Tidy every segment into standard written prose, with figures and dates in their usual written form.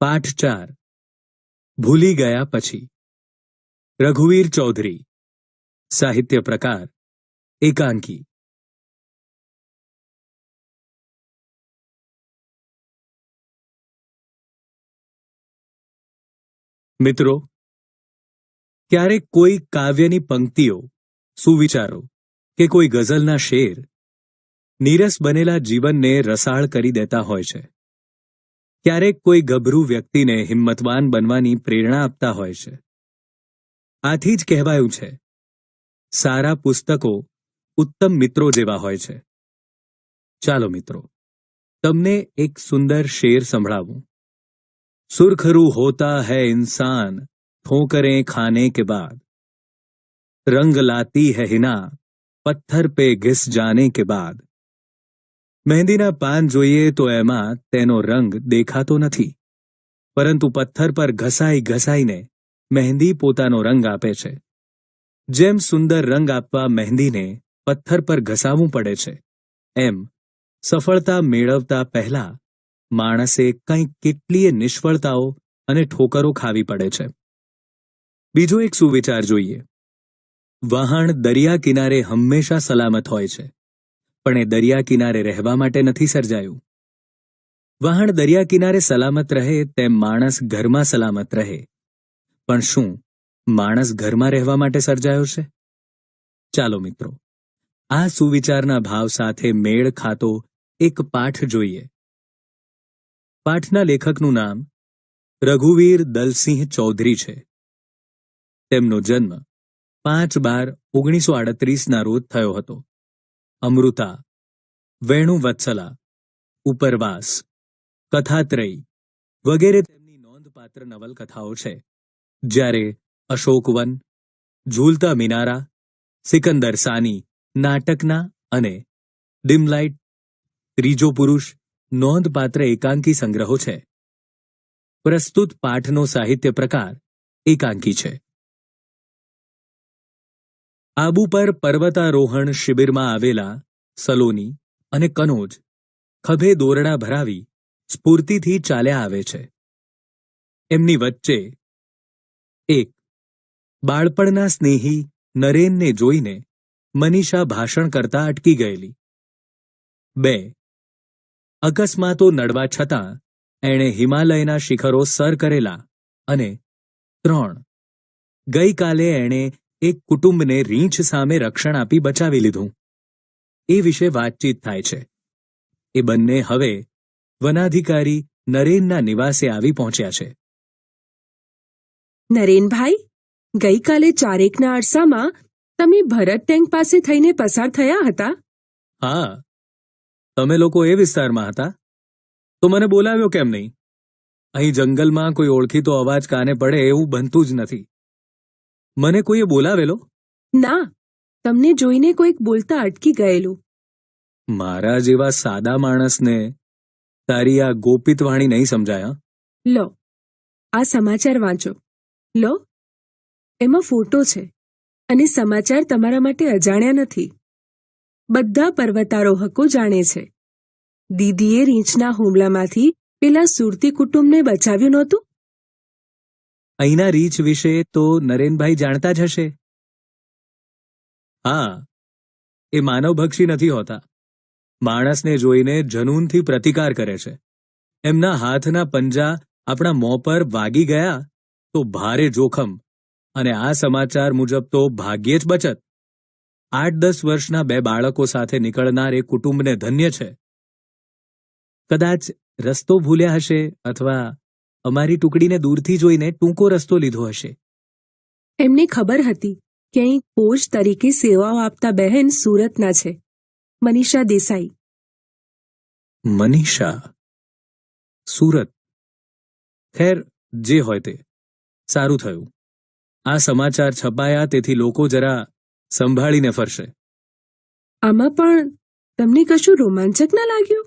પાઠ 4 ભૂલી ગયા પછી. રઘુવીર ચૌધરી. સાહિત્ય પ્રકાર એકાંકી. મિત્રો, ક્યારેક કોઈ કાવ્યની પંક્તિઓ, સુવિચારો કે કોઈ ગઝલના શેર નીરસ બનેલા જીવનને રસાળ કરી દેતા હોય છે. ક્યારેક કોઈ ગભરું વ્યક્તિને હિંમતવાન બનવાની પ્રેરણા આપતા હોય છે. આથી જ કહેવાયું છે, સારા પુસ્તકો ઉત્તમ મિત્રો જેવા હોય છે. ચાલો મિત્રો, તમને એક સુંદર શેર સંભળાવું. સુરખરૂ હોતા है इंसान ठोकरें खाने के बाद, रंग लाती है हिना पत्थर पे घिस जाने के बाद. મહેંદીના પાન જોઈએ તો એમાં તેનો રંગ દેખાતો નથી, પરંતુ પથ્થર પર ઘસાઈ ઘસાઈને મહેંદી પોતાનો રંગ આપે છે. જેમ સુંદર રંગ આપવા મહેંદીને પથ્થર પર ઘસાવવું પડે છે, એમ સફળતા મેળવતા પહેલા માણસે કંઈક કેટલીય નિષ્ફળતાઓ અને ઠોકરો ખાવી પડે છે. બીજો એક સુવિચાર જોઈએ. વહાણ દરિયા કિનારે હંમેશા સલામત હોય છે, પણ એ દરિયા કિનારે રહેવા માટે નથી સર્જાયું. વહાણ દરિયા કિનારે સલામત રહે તેમ માણસ ઘરમાં સલામત રહે. પણ શું માણસ ઘરમાં રહેવા માટે સર્જાયો છે? ચાલો મિત્રો, આ સુવિચારના ભાવ સાથે મેળ ખાતો એક પાઠ જોઈએ. પાઠના લેખકનું નામ રઘુવીર દલસિંહ ચૌધરી છે. તેમનો જન્મ 5/12/1938 રોજ થયો હતો. અમૃતા, વેણુવત્સલા, ઉપરવાસ, કથાત્રયી વગેરે તેમની નોંધપાત્ર નવલકથાઓ છે. જ્યારે અશોકવન, ઝૂલતા મિનારા, સિકંદર સાની નાટકના અને ડિમલાઇટ, ત્રીજો પુરુષ નોંધપાત્ર એકાંકી સંગ્રહો છે. પ્રસ્તુત પાઠનો સાહિત્ય પ્રકાર એકાંકી છે. આબુ પર પર્વતારોહણ શિબિરમાં આવેલા સલોની અને કનોજ ખભે દોરડા ભરાવી સ્ફૂર્તિથી ચાલ્યા આવે છે. એમની વચ્ચે એક બાળપણના સ્નેહી નરેનને જોઈને મનીષા ભાષણ કરતા અટકી ગયેલી. 2 અકસ્માતો નડવા છતાં એણે હિમાલયના શિખરો સર કરેલા. અને 3 ગઈકાલે એણે એક કુટુંબને રીંછ સામે રક્ષણ આપી બચાવી લીધું. એ વિશે વાતચીત થાય છે. એ બંને હવે વનાધિકારી નરેનના નિવાસે આવી પહોંચ્યા છે. નરેનભાઈ, ગઈકાલે 4 અરસામાં તમે ભરત ટેન્ક પાસે થઈને પસાર થયા હતા. હા, તમે લોકો એ વિસ્તારમાં હતા તો મને બોલાવ્યો કેમ નહીં? અહીં જંગલમાં કોઈ ઓળખીતો અવાજ કાને પડે એવું બનતું જ નથી. મને કોઈએ બોલાવેલો? ના, તમને જોઈને કોઈક બોલતા અટકી ગયેલું. મારા જેવા સાદા માણસને તારી આ ગોપિત વાણી નહીં સમજાય. લો, આ સમાચાર વાંચો. લો, એમાં ફોટો છે અને સમાચાર તમારા માટે અજાણ્યા નથી. બધા પર્વતારોહકો જાણે છે. દીદીએ રીંછના હુમલામાંથી પેલા સુરતી કુટુંબને બચાવ્યું નહોતું? અહીંના રીંછ વિશે તો નરેનભાઈ જાણતા જ હશે. હા, એ માનવભક્ષી નથી હોતા. માણસને જોઈને જનૂનથી પ્રતિકાર કરે છે. એમના હાથના પંજા આપણા મોં પર વાગી ગયા તો ભારે જોખમ, અને આ સમાચાર મુજબ તો ભાગ્યે જ બચત. 8-10 વર્ષના 2 બાળકો સાથે નીકળનાર એ કુટુંબને ધન્ય છે. કદાચ રસ્તો ભૂલ્યા હશે અથવા અમારી ટુકડીને દૂરથી જોઈને ટૂંકો રસ્તો લીધો હશે. એમને ખબર હતી કે અહીં કોચ તરીકે સેવાઓ આપતા બહેન સુરતના છે. મનીષા દેસાઈ. મનીષા, સુરત. ખેર, જે હોય તે સારું થયું. આ સમાચાર છપાયા તેથી લોકો જરા સંભાળીને ફરશે. આમાં પણ તમને કશું રોમાંચક ના લાગ્યું?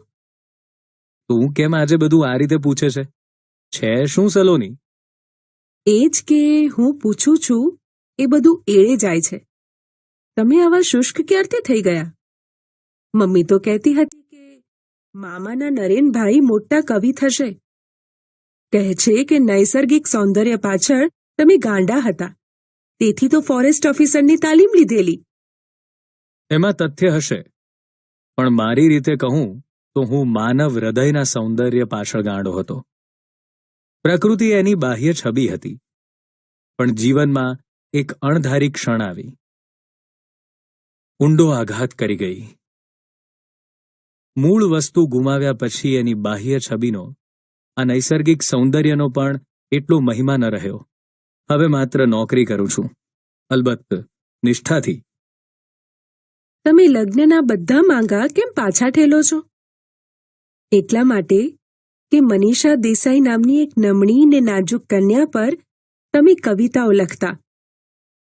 તું કેમ આજે બધું આ રીતે પૂછે છે? છે શું સલોની? એ જ કે હું પૂછું છું એ બધું એળે જાય છે. તમે આવા શુષ્ક ક્યારથી થઈ ગયા? મમ્મી તો કહેતી હતી કે મામાના નરેનભાઈ મોટા કવિ થશે. કહે છે કે નૈસર્ગિક સૌંદર્ય પાછળ તમે ગાંડા હતા, તેથી તો ફોરેસ્ટ ઓફિસરની તાલીમ લીધેલી. એમાં તથ્ય હશે, પણ મારી રીતે કહું તો હું માનવ હૃદયના સૌંદર્ય પાછળ ગાંડો હતો. પ્રકૃતિ એની બાહ્ય છબી હતી, પણ જીવનમાં એક અણધારી ક્ષણ આવી, ઊંડો આઘાત કરી ગઈ. મૂળ વસ્તુ ગુમાવ્યા પછી એની બાહ્ય છબીનો, આ નૈસર્ગિક સૌંદર્યનો પણ એટલો મહિમા ન રહ્યો. હવે માત્ર નોકરી કરું છું, અલબત્ત નિષ્ઠાથી. તમે લગ્નના બધા માંગા કેમ પાછા ઠેલો છો? એટલા માટે કે મનીષા દેસાઈ નામની એક નમણી ને નાજુક કન્યા પર તમે કવિતાઓ લખતા,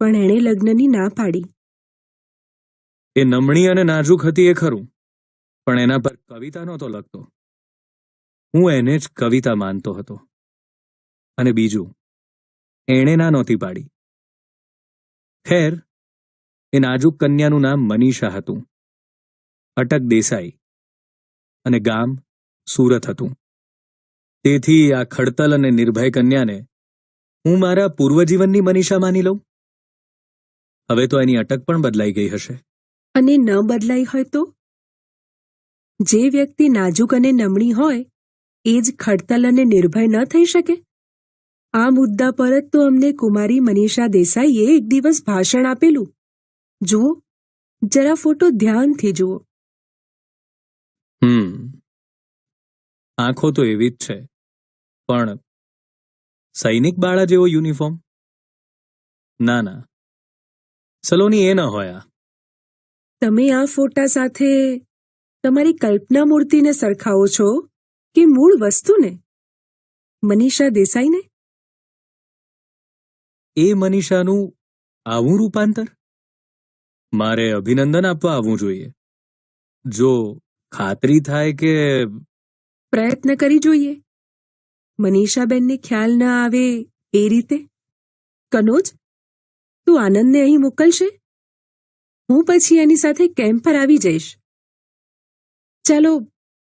પણ એણે લગ્નની ના પાડી. એ નમણી અને નાજુક હતી એ ખરું, પણ એના પર કવિતા નહોતો લખતો. હું એને જ કવિતા માનતો હતો. અને બીજું, એણે ના નહોતી પાડી. ખેર, એ નાજુક કન્યાનું નામ મનીષા હતું, અટક દેસાઈ, અને ગામ સુરત હતું. તેથી આ ખડતલ અને નિર્ભય કન્યાને હું મારા પૂર્વજીવનની મનીષા માની લઉં. હવે તો એની અટક પણ બદલાઈ ગઈ હશે. અને ન બદલાઈ હોય તો? જે વ્યક્તિ નાજુક અને નમણી હોય એ જ ખડતલ અને નિર્ભય ન થઈ શકે? આ મુદ્દા પર જ તો અમને કુમારી મનીષા દેસાઈએ એક દિવસ ભાષણ આપેલું. જુઓ, જરા ફોટો ધ્યાનથી જુઓ. આંખો તો એવી જ છે, પણ સૈનિક બાળા જેવો યુનિફોર્મ? ના ના, સલોની એ ન હોય. આ તમે આ ફોટા સાથે તમારી કલ્પના મૂર્તિને સરખાવો છો કે મૂળ વસ્તુને, મનીષા દેસાઈને? એ મનીષાનું આવું રૂપાંતર? મારે અભિનંદન આપવા આવવું જોઈએ, જો ખાતરી થાય કે... પ્રયત્ન કરી જોઈએ, મનીષાબેનને ખ્યાલ ન આવે એ રીતે. કનોજ, તું આનંદને અહીં મોકલશે? હું પછી એની સાથે કેમ્પ પર આવી જઈશ. ચાલો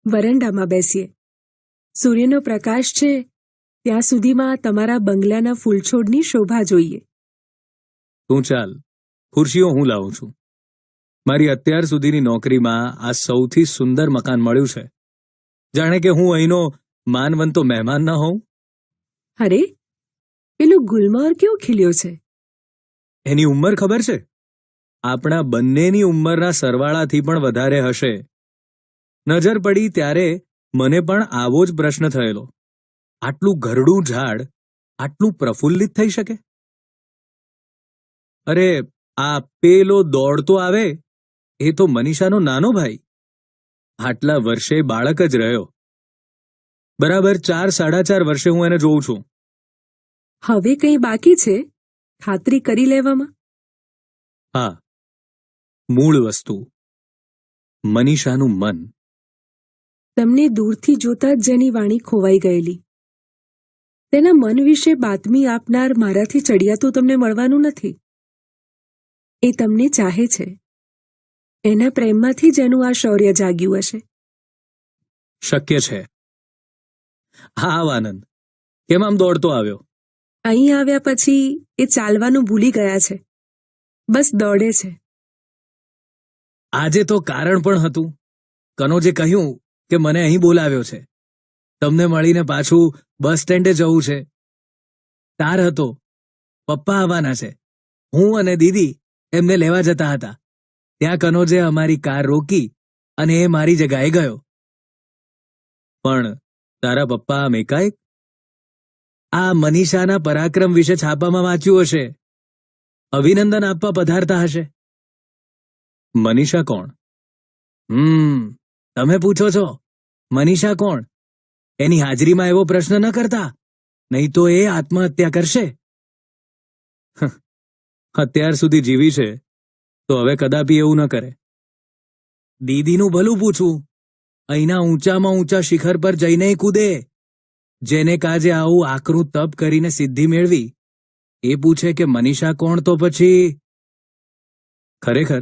વરંડામાં બેસીએ. સૂર્યનો પ્રકાશ છે ત્યાં સુધીમાં તમારા બંગલાના ફૂલછોડની શોભા જોઈએ. તું ચાલ, ખુરશીઓ હું લાવું છું. મારી અત્યાર સુધીની નોકરીમાં આ સૌથી સુંદર મકાન મળ્યું છે. જાણે કે હું અહીંનો માનવંતો મહેમાન ન હોઉં. અરે, પેલો ગુલમોહર કેવો ખીલ્યો છે! એની ઉંમર ખબર છે? આપણા બંનેની ઉંમરના સરવાળાથી પણ વધારે હશે. નજર પડી ત્યારે મને પણ આવો જ પ્રશ્ન થયેલો, આટલું ઘરડું ઝાડ આટલું પ્રફુલ્લિત થઈ શકે? અરે, આ પેલો દોડતો આવે એ તો મનીષાનો નાનો ભાઈ. આટલા વર્ષે બાળક જ રહ્યો. બરાબર 4-4.5 વર્ષે હું એને જોઉં છું. હવે કંઈ બાકી છે ખાતરી કરી લેવામાં? હા, મૂળ વસ્તુ, મનીષાનું મન. તમને દૂરથી જોતા જ જેની વાણી ખોવાઈ ગયેલી, તેના મન વિશે બાતમી આપનાર મારાથી ચડિયાતું તમને મળવાનું નથી. એ તમને ચાહે છે. એના પ્રેમમાંથી જ એનું આ શૌર્ય જાગ્યું હશે. શક્ય છે. હા, આનંદ, કેમ આમ દોડતો આવ્યો? અહીં આવ્યા પછી એ ચાલવાનું ભૂલી ગયા છે, બસ દોડે છે. આજે તો કારણ પણ હતું. કનોજે કહ્યું કે મને અહીં બોલાવ્યો છે, તમને મળીને પાછું બસ સ્ટેન્ડે જવું છે. તાર હતો, પપ્પા આવવાના છે, હું અને દીદી એમને લેવા જતા હતા. ત્યાં કનોજે અમારી કાર રોકી અને એ મારી જગ્યાએ ગયો. પણ તારા પપ્પા આમ એકાએક આ મનીષાના પરાક્રમ વિશે છાપામાં વાંચ્યું હશે, અભિનંદન આપવા પધારતા હશે. મનીષા કોણ? તમે પૂછો છો, મનીષા કોણ? એની હાજરીમાં એવો પ્રશ્ન ન કરતા, નહીં તો એ આત્મહત્યા કરશે. અત્યાર સુધી જીવી છે તો હવે કદાપી એવું ન કરે. દીદીનું ભલું પૂછવું, અહીંના ઊંચામાં ઊંચા શિખર પર જઈને કૂદે. જેને કાજે આવું આકરું તપ કરીને સિદ્ધિ મેળવી, એ પૂછે કે મનીષા કોણ, તો પછી... ખરેખર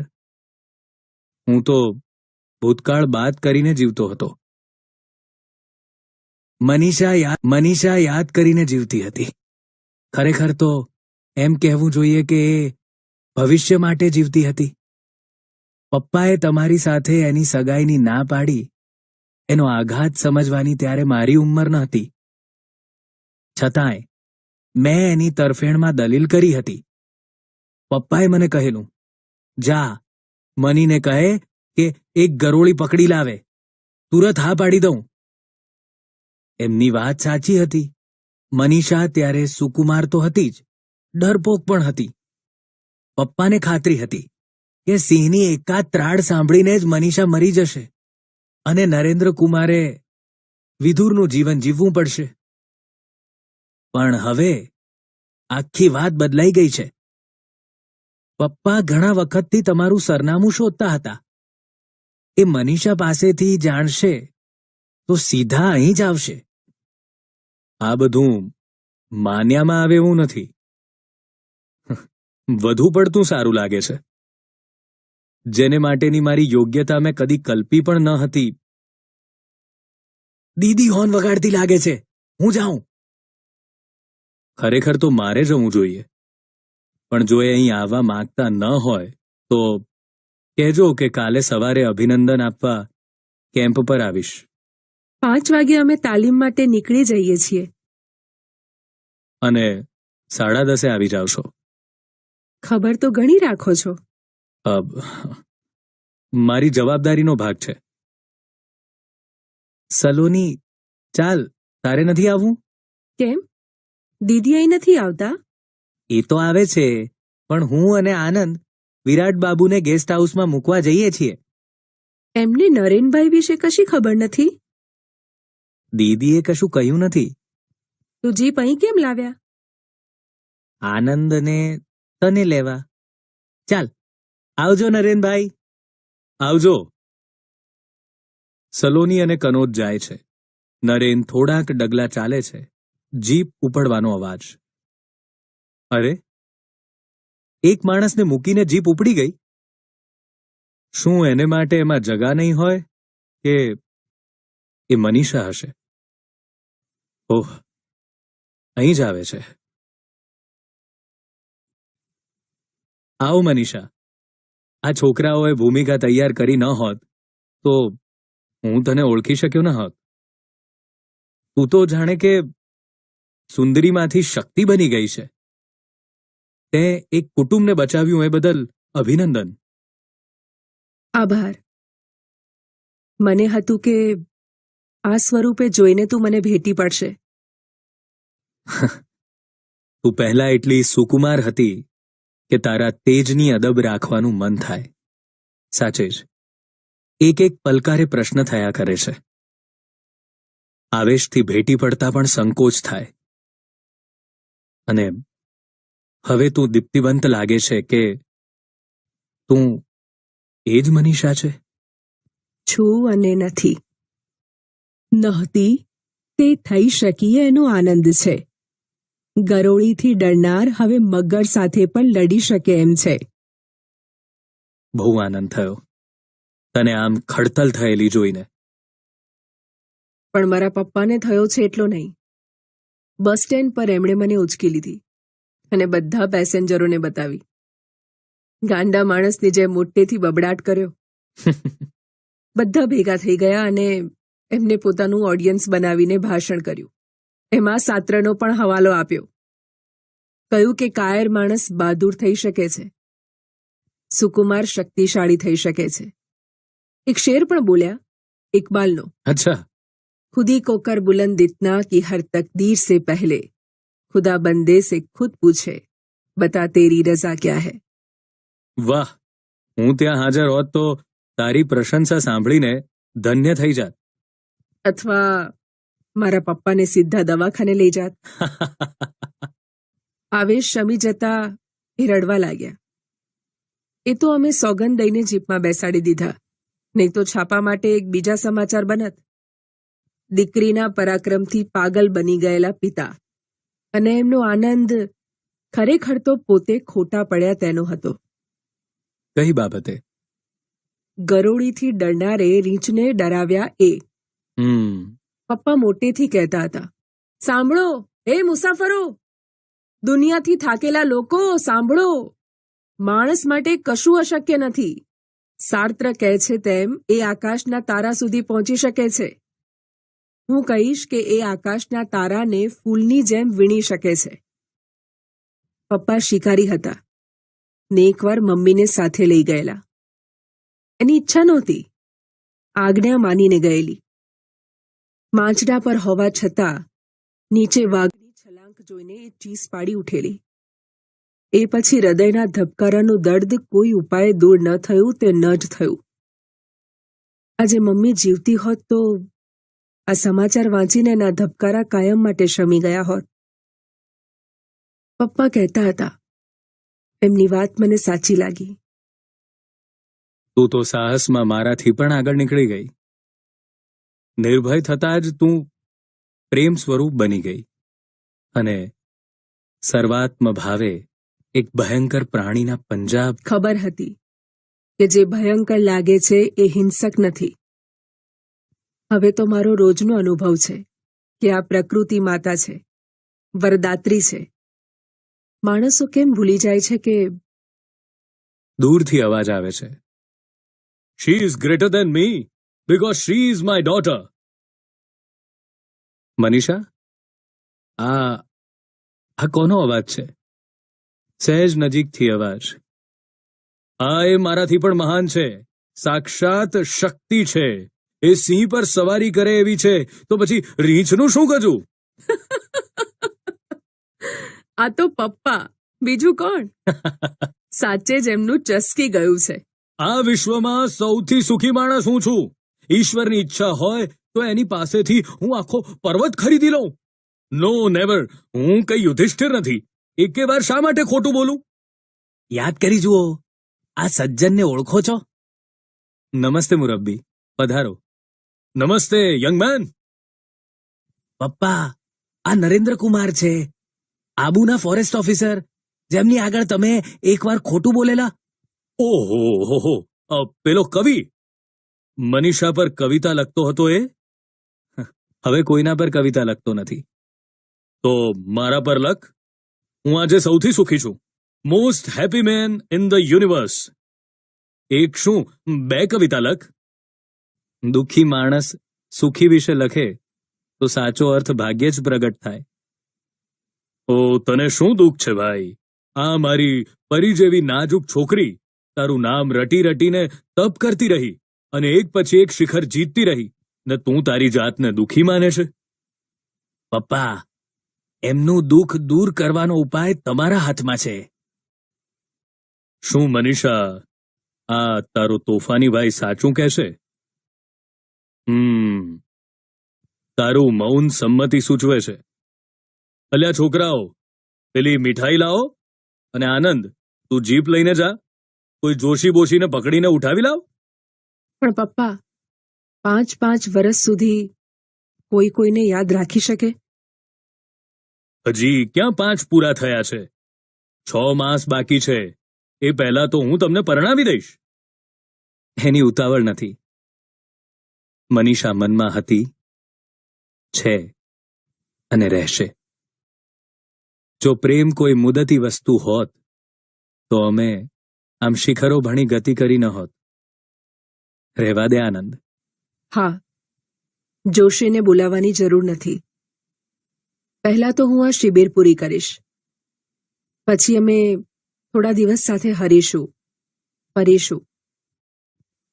હું તો ભૂતકાળ બાદ કરીને જીવતો હતો. મનીષા યાદ કરીને જીવતી હતી. ખરેખર તો એમ કહેવું જોઈએ કે એ ભવિષ્ય માટે જીવતી હતી. પપ્પાએ તમારી સાથે એની સગાઈની ના પાડી એનો આઘાત સમજવાની ત્યારે મારી ઉંમર ન હતી. છતાંય મેં એની તરફેણમાં દલીલ કરી હતી. પપ્પાએ મને કહેલું, જા મનીને કહે કે એક ગરોળી પકડી લાવે, તુરત હા પાડી દઉં. એમની વાત સાચી હતી. મનીષા ત્યારે સુકુમાર તો હતી જ, ડરપોક પણ હતી. પપ્પાને ખાતરી હતી કે સિંહની એકાદ ત્રાડ સાંભળીને જ મનીષા મરી જશે અને નરેન્દ્રકુમારે વિધુરનું જીવન જીવવું પડશે. પણ હવે આખી વાત બદલાઈ ગઈ છે. પપ્પા ઘણા વખતથી તમારું સરનામું શોધતા હતા. એ મનીષા પાસેથી જાણશે તો સીધા અહીં જ આવશે. આ બધું માન્યામાં આવે એવું નથી. વધુ પડતું સારું લાગે છે. જેને માટેની મારી યોગ્યતા મેં કદી કલ્પી પણ ન હતી. દીદી હોર્ન વગાડતી લાગે છે, હું જાઉં. ખરેખર તો મારે જવું જોઈએ, પણ જો એ અહીં આવવા માંગતા ન હોય તો કહેજો કે કાલે સવારે અભિનંદન આપવા કેમ્પ પર આવીશ. 5 વાગે અમે તાલીમ માટે નીકળી જઈએ છીએ. અને 10:30 આવી જાવશો. ખબર તો ઘણી રાખો છો. અબ મારી જવાબદારીનો ભાગ છે. સલોની, ચાલ, તારે નથી આવવું? કેમ? દીદી અહીં નથી આવતા? એ તો આવે છે, પણ હું અને આનંદ વિરાટ બાબુને ગેસ્ટ હાઉસમાં મૂકવા જઈએ છીએ. એમને નરેનભાઈ વિશે કશી ખબર નથી? દીદીએ કશું કહ્યું નથી. તો જીપ અહીં કેમ લાવ્યા? આનંદને તને લેવા. ચાલ, આવજો નરેનભાઈ. આવજો. સલોની અને કનોજ જાય છે. નરેન થોડાક ડગલા ચાલે છે. જીપ ઉપડવાનો અવાજ. અરે, એક માણસને મૂકીને જીપ ઉપડી ગઈ. શું એને માટે એમાં જગા નહીં હોય કે એ મનીષા હશે? ઓહ, અહીં જ આવે છે. આવો મનીષા. આ છોકરાઓએ ભૂમિકા તૈયાર કરી ન હોત તો હું તને ઓળખી શક્યો ન હોત. તું તો જાણે કે સુંદરીમાંથી શક્તિ બની ગઈ છે. તે એક કુટુંબને બચાવ્યું એ બદલ અભિનંદન. આભાર. મને હતું કે આ સ્વરૂપે જોઈને તું મને ભેટી પડશે. તું પહેલા એટલી સુકુમાર હતી કે તારા તેજની અદબ રાખવાનું મન થાય. સાચે જ, એક એક પલકારે પ્રશ્ન થયા કરે છે. આવેશથી ભેટી પડતા પણ સંકોચ થાય. અને હવે તું દીપ્તિવંત લાગે છે કે તું એ જ મનીષા છે. છું અને નથી. નહોતી તે થઈ શકી એનો આનંદ છે. ગરોળીથી ડરનાર હવે મગર સાથે પણ લડી શકે એમ છે. બહુ આનંદ થયો તને આમ ખડતલ થયેલી જોઈને. પણ મારા પપ્પાને થયો છે એટલો નહીં. બસ સ્ટેન્ડ પર એમણે મને ઉચકી લીધી અને બધા પેસેન્જરોને બતાવી. ગાંડા માણસની જેમ મોટેથી બબડાટ કર્યો. બધા ભેગા થઈ ગયા અને એમને પોતાનું ઓડિયન્સ બનાવીને ભાષણ કર્યું. એમાં સાત્રનો પણ હવાલો આપ્યો. કહ્યું કે કાયર માણસ બહાદુર થઈ શકે છે, સુકુમાર શક્તિશાળી થઈ શકે છે. એક શેર પણ બોલ્યા, ઇકબાલનો. અચ્છા. खुदी को कर बुलंद इतना कि हर तकदीर से पहले खुदा बंदे से खुद पूछे बता तेरी रजा क्या है. વાહ, હું ત્યાં હાજર હોત તો તારી પ્રશંસા સાંભળીને ધન્ય થઈ જાત. અથવા મારા પપ્પાને સીધા દવાખાને લઈ જાત. આવેશ શમી જતા એ રડવા લાગ્યા. એ તો અમે સોગંદ દઈને જીપમાં બેસાડી દીધા, નહીં તો છાપા માટે એક બીજા સમાચાર બનત. દીકરીના પરાક્રમથી પાગલ બની ગયેલા પિતા અને એમનો આનંદ ખરેખર તો પોતે ખોટા પડ્યા તેનો હતો. કઈ બાબતે? ગરોળીથી ડરનારે રીંછને ડરાવ્યા એ. પપ્પા મોટેથી કહેતા હતા, સાંભળો હે મુસાફરો, દુનિયાથી થાકેલા લોકો સાંભળો, માણસ માટે કશું અશક્ય નથી. સાર્ત્ર કહે છે તેમ એ આકાશના તારા સુધી પહોંચી શકે છે. હું કહીશ કે એ આકાશના તારાને ફૂલની જેમ વીણી શકે છે. પપ્પા શિકારી હતા ને એકવાર મમ્મીને સાથે લઈ ગયેલા. એની ઈચ્છા નહોતી, આજ્ઞા માનીને ગયેલી. માંચડા પર હોવા છતાં નીચે વાઘની છલાંગ જોઈને એ ચીસ પાડી ઉઠેલી. એ પછી હૃદયના ધબકારાનું દર્દ કોઈ ઉપાયે દૂર ન થયું તે ન જ થયું. આજે મમ્મી જીવતી હોત તો આ સમાચાર વાંચીને એના ધબકારા કાયમ માટે શમી ગયા હોત. પપ્પા કહેતા હતા, એમની વાત મને સાચી લાગી. તું તો સાહસમાં મારાથી પણ આગળ નીકળી ગઈ. નિર્ભય થતાં જ તું પ્રેમ સ્વરૂપ બની ગઈ અને સર્વાત્મ ભાવે એક ભયંકર પ્રાણીના પંજા. ખબર હતી કે જે ભયંકર લાગે છે એ હિંસક નથી. હવે તો મારો રોજનો અનુભવ છે કે આ પ્રકૃતિ માતા છે, વરદાત્રી છે. માણસો કેમ ભૂલી જાય છે કે દૂરથી અવાજ આવે છે, she is greater than me because she is my daughter. Manisha, આ કોનો અવાજ છે? સહેજ નજીકથી અવાજ. આ એ મારાથી પણ મહાન છે, સાક્ષાત શક્તિ છે. એ સિંહ પર સવારી કરે એવી છે, તો પછી રીંછનું શું ગજું? આ તો પપ્પા, બીજું કોણ? સાચે જ એમનું ચસકી ગયું છે. આ વિશ્વમાં સૌથી સુખી માણસ હું છું. ઈશ્વરની ઈચ્છા હોય તો એની પાસેથી હું આખો પર્વત ખરીદી લઉં. નો નેવર, હું કઈ યુધિષ્ઠિર નથી. એકે વાર શા માટે ખોટું બોલું? યાદ કરી જુઓ, આ સજ્જનને ઓળખો છો? નમસ્તે મુરબ્બી, પધારો. નમસ્તે યંગ મેન. પપ્પા, આ નરેન્દ્ર કુમાર છે, આબુના ફોરેસ્ટ ઓફિસર, જેમની આગળ તમે એકવાર ખોટું બોલેલા. ઓહો હો હો, પેલો કવિ મનીષા પર કવિતા લખતો હતો એ? હવે કોઈના પર કવિતા લખતો નથી. તો મારા પર લખ. હું આજે સૌથી સુખી છું, most happy man in the universe. એક શું, બે કવિતા લખ. દુઃખી માણસ સુખી વિશે લખે તો સાચો અર્થ ભાગ્યે જ પ્રગટ થાય. ઓ તને શું દુઃખ છે ભાઈ? આ મારી પરી જેવી નાજુક છોકરી તારું નામ રટી રટીને તપ કરતી રહી અને એક પછી એક શિખર જીતતી રહી, ને તું તારી જાતને દુઃખી માને છે? પપ્પા, એમનું દુઃખ દૂર કરવાનો ઉપાય તમારા હાથમાં છે. શું મનીષા, આ તારો તોફાની ભાઈ સાચું કહેશે? તારું મૌન સંમતિ સૂચવે છે. અલ્યા છોકરાઓ, પેલી મીઠાઈ લાવો અને આનંદ, તું જીપ લઈને જા. કોઈ જોશી બોશીને પકડીને ઉઠાવી લાવ. પણ પપ્પા, 5 વર્ષ સુધી કોઈ કોઈને યાદ રાખી શકે? હજી ક્યાં 5 પૂરા થયા છે? 6 માસ બાકી છે. એ પહેલા તો હું તમને પરણાવી દઈશ. એની ઉતાવળ નથી. મનીષા મનમાં હતી, છે અને રહેશે. જો પ્રેમ કોઈ મુદતી વસ્તુ હોત તો અમે આમ શિખરો ભણી ગતિ કરી ન હોત. રહેવા દે આનંદ. હા, જોશીને બોલાવવાની જરૂર નથી. પહેલા તો હું આ શિબિર પૂરી કરીશ, પછી અમે થોડા દિવસ સાથે હરીશું, ફરીશું,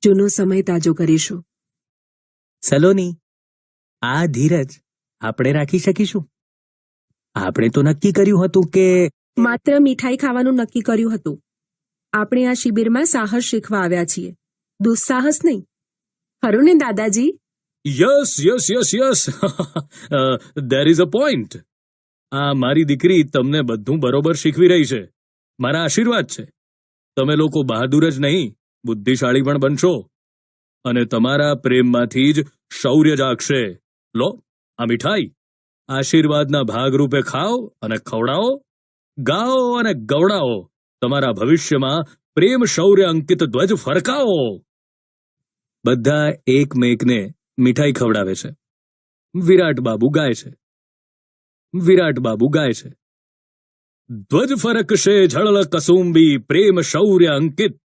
જૂનો સમય તાજો કરીશું. સલોની, આ ધીરજ આપણે રાખી શકીશું. આપણે તો નક્કી કર્યું હતું કે માત્ર મીઠાઈ ખાવાનું નક્કી કર્યું હતું. આપણે આ શિબિરમાં સાહસ શીખવા આવ્યા છીએ, દુસ્સાહસ નહીં. ખરું ને દાદાજી? Yes yes yes yes, there is a point. આ મારી દીકરી તમને બધું બરોબર શીખવી રહી છે. મારા આશીર્વાદ છે. તમે લોકો બહાદુર જ નહીં, બુદ્ધિશાળી પણ બનશો અને તમારા પ્રેમમાંથી જ શૌર્ય જાગશે. લો આ મીઠાઈ, આશીર્વાદના ભાગરૂપે ખાઓ અને ખવડાવો, ગાઓ અને ગવડાવો. તમારા ભવિષ્યમાં પ્રેમ શૌર્ય અંકિત ધ્વજ ફરકાવો. બધા એકમેકને મીઠાઈ ખવડાવે છે. વિરાટ બાબુ ગાય છે. વિરાટ બાબુ ગાય છે. ધ્વજ ફરક શે ઝળળ કસુંબી પ્રેમ શૌર્ય અંકિત